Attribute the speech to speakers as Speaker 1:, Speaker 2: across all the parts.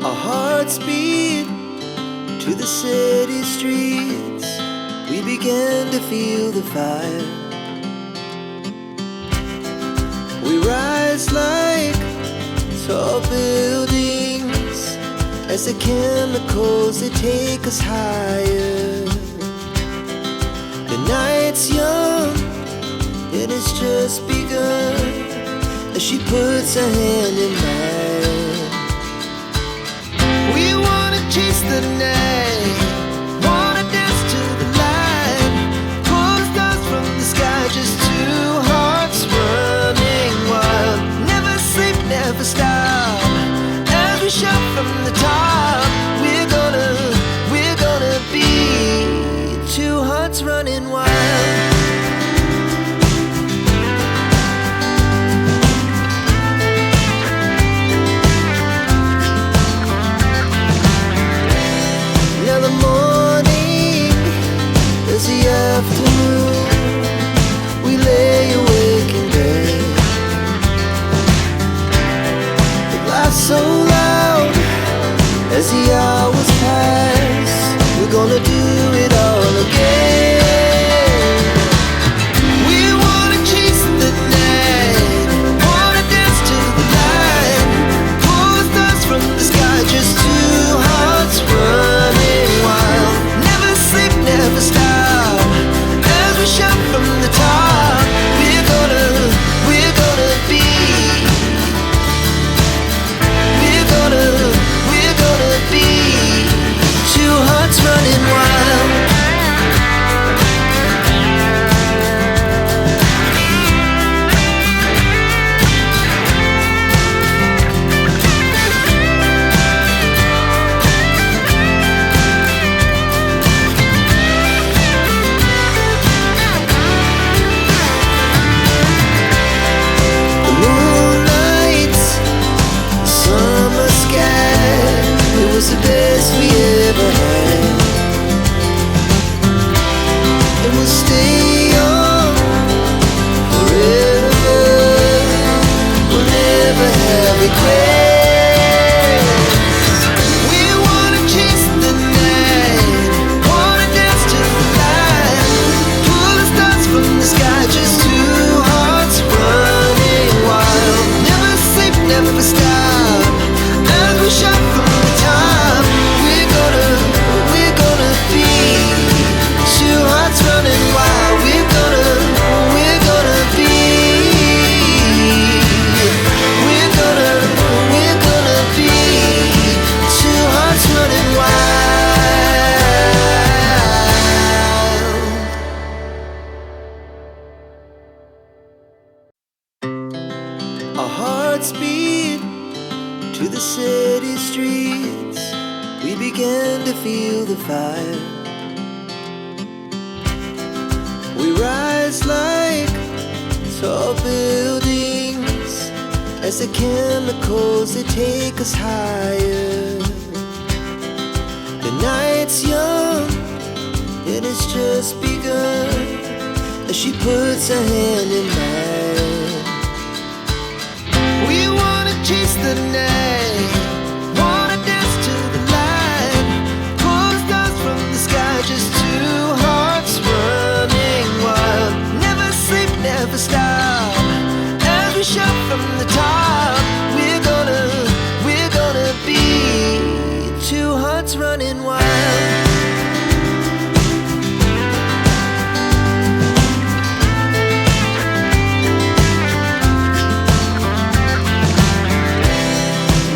Speaker 1: Our hearts beat to the city streets. We began to feel the fire. We rise like tall buildings as the chemicals, they take us higher. The night's young and it's just begun as she puts her hand in mine. We wanna chase the night, wanna dance to the light, pull stars from the sky, just two hearts running wild. Never sleep, never stop, as we shout from the top. We're gonna be two hearts running wild. Now the morning is the afternoon. We lay awake in bed. The laugh so loud as the hours pass. We're gonna do it all again. We wanna chase the night, wanna dance to the light, pull stars from the sky, just two hearts running wild. Never sleep, never stop, as we shout from the top. We're gonna be, we're gonna be two hearts running wild. The moonlight, summer sky, it was the best we ever had. And we'll stay on forever. We'll never have regrets. We wanna chase the night, wanna dance to the light, pull the stars from the sky, just two hearts running wild. Never sleep, never stop, as we shout from the top. We're gonna be two hearts running wild. We're gonna be, we're gonna be two hearts running wild. Our hearts beat to the city streets. We began to feel the fire. We rise like tall buildings as the chemicals, they take us higher. The night's young and it's just begun as she puts her hand in mine. We wanna chase the night, wanna dance to the light, pull stars from the sky, just two hearts running wild. Never sleep, never stop, as we shout from the top. We're gonna be two hearts running wild.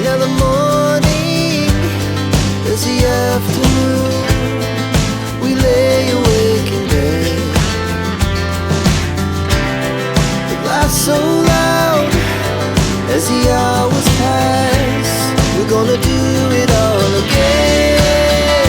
Speaker 1: Now the morning is the afternoon. We lay awake in bed. The laugh so loud as the hours pass. We're gonna do it all again.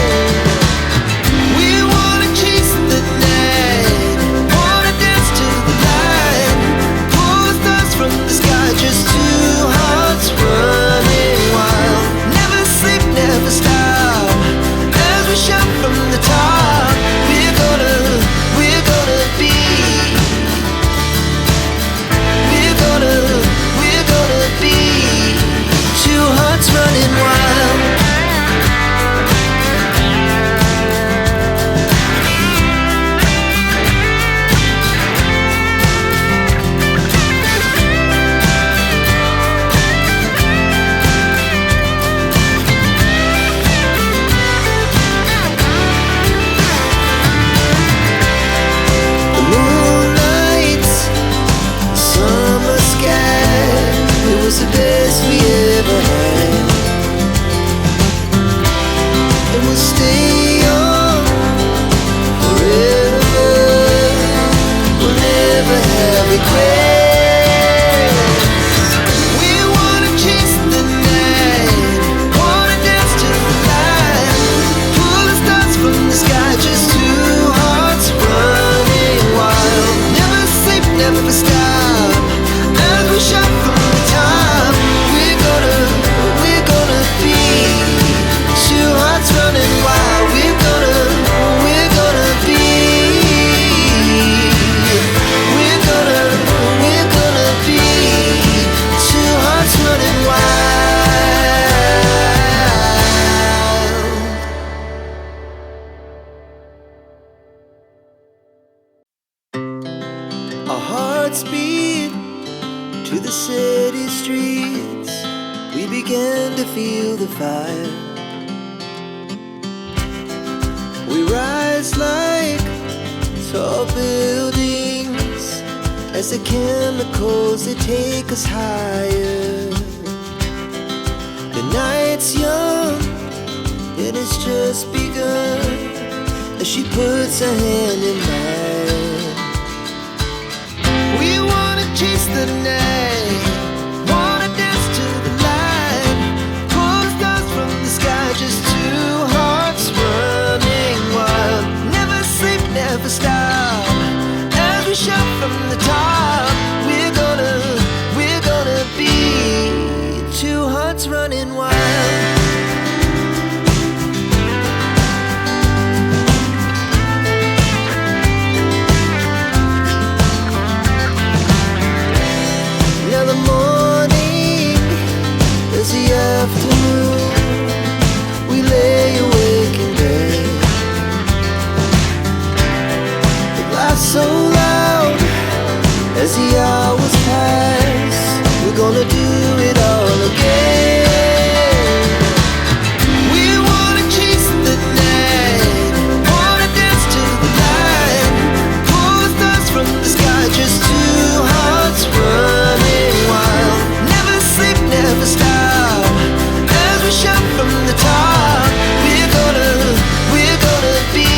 Speaker 1: we began to feel the fire. We rise like tall buildings as the chemicals, they take us higher. The night's young, and it's just begun, as she puts her hand in mine. We wanna chase the night, wanna dance to the light, pull the stars from the sky, just two hearts running wild. Never sleep, never stop, as we shout from the top. We're gonna be two hearts running wild. Afternoon, we lay awake in bed. The glass so loud as the hours pass. We're gonna do it all again. We wanna chase the night, wanna dance to the light, pull the stars from the sky, just two hearts running wild. Never sleep, never stop, we shout from the top. We're gonna be,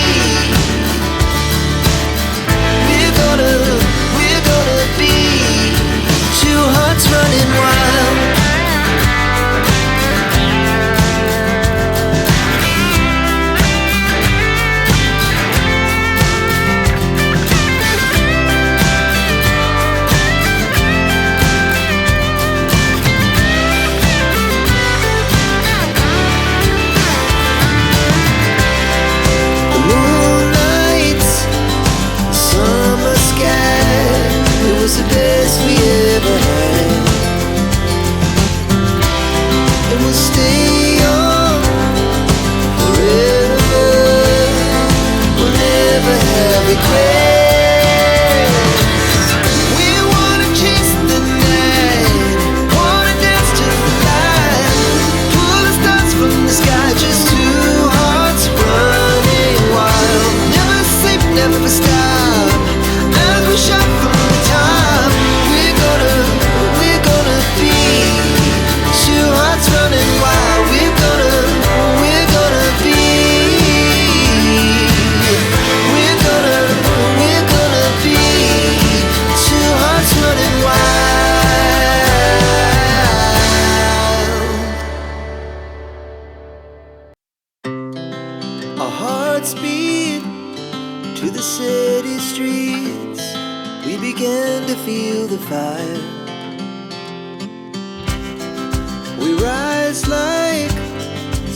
Speaker 1: we're gonna be two hearts running wild. The best we ever had, and we'll stay on forever. We'll never have regrets. We wanna chase the night, wanna dance to the light, pull the stars from the sky, just two hearts running wild. Never sleep, never stop, as we shout from the top. Running wild, we're gonna be, we're gonna be two hearts running wild. Our hearts beat to the city streets. We began to feel the fire. We rise like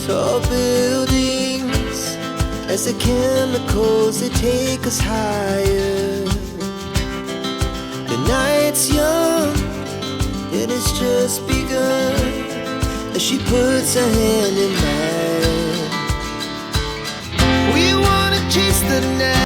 Speaker 1: tall buildings as the chemicals, they take us higher. The night's young, and it's just begun, as she puts her hand in mine. We wanna chase the night.